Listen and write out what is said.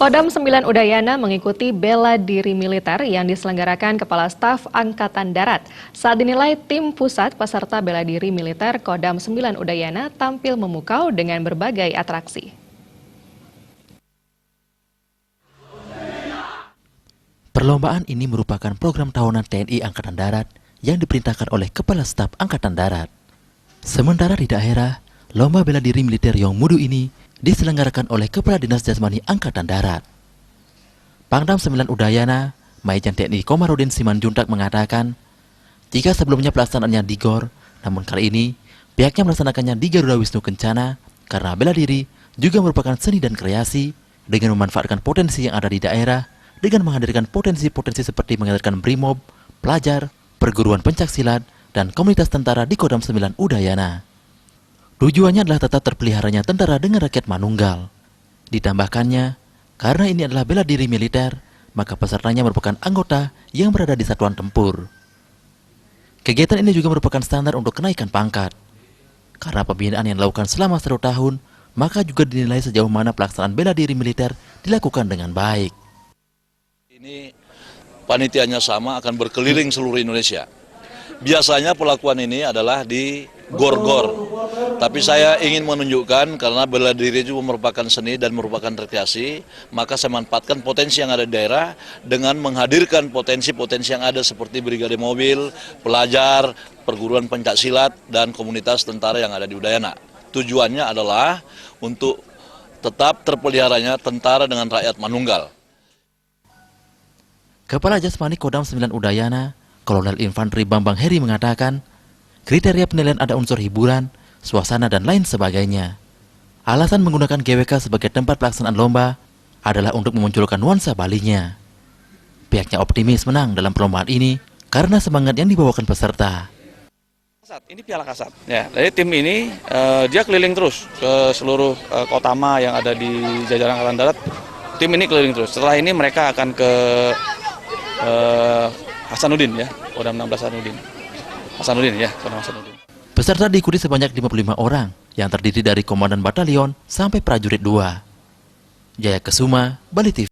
Kodam 9 Udayana mengikuti bela diri militer yang diselenggarakan Kepala Staf Angkatan Darat. Saat dinilai tim pusat peserta bela diri militer Kodam 9 Udayana tampil memukau dengan berbagai atraksi. Perlombaan ini merupakan program tahunan TNI Angkatan Darat yang diperintahkan oleh Kepala Staf Angkatan Darat. Sementara di daerah, lomba bela diri militer Yong Mudu ini diselenggarakan oleh Kepala Dinas Jasmani Angkatan Darat. Pangdam 9 Udayana, Majen TNI Komarudin Simanjuntak mengatakan, jika sebelumnya pelaksanaannya di GOR, namun kali ini pihaknya melaksanakannya di Garuda Wisnu Kencana karena bela diri juga merupakan seni dan kreasi dengan memanfaatkan potensi yang ada di daerah dengan menghadirkan potensi-potensi seperti menghadirkan BRIMOB, pelajar, perguruan pencaksilat, dan komunitas tentara di Kodam 9 Udayana. Tujuannya adalah tetap terpeliharanya tentara dengan rakyat manunggal. Ditambahkannya, karena ini adalah bela diri militer, maka pesertanya merupakan anggota yang berada di satuan tempur. Kegiatan ini juga merupakan standar untuk kenaikan pangkat. Karena pembinaan yang dilakukan selama 1 tahun, maka juga dinilai sejauh mana pelaksanaan bela diri militer dilakukan dengan baik. Ini panitianya sama, akan berkeliling seluruh Indonesia. Biasanya pelakuan ini adalah di gor-gor. Tapi saya ingin menunjukkan karena bela diri juga merupakan seni dan merupakan rekreasi, maka saya manfaatkan potensi yang ada di daerah dengan menghadirkan potensi-potensi yang ada seperti brigade mobil, pelajar, perguruan pencaksilat, dan komunitas tentara yang ada di Udayana. Tujuannya adalah untuk tetap terpeliharanya tentara dengan rakyat manunggal. Kepala Jasmani Kodam 9 Udayana, Kolonel Infanteri Bambang Heri mengatakan, kriteria penilaian ada unsur hiburan, suasana, dan lain sebagainya. Alasan menggunakan GWK sebagai tempat pelaksanaan lomba adalah untuk memunculkan nuansa Balinya. Pihaknya optimis menang dalam perlombaan ini karena semangat yang dibawakan peserta. Ini Piala Kasat. Ya, jadi tim ini dia keliling terus ke seluruh kotama yang ada di jajaran Angkatan Darat. Tim ini keliling terus. Setelah ini mereka akan ke Hasanuddin ya, Kodam 16 Hasanuddin ya, Kodam Hasanuddin. Peserta diikuti sebanyak 55 orang yang terdiri dari komandan batalion sampai prajurit 2. Jaya Kesuma, Bali TV.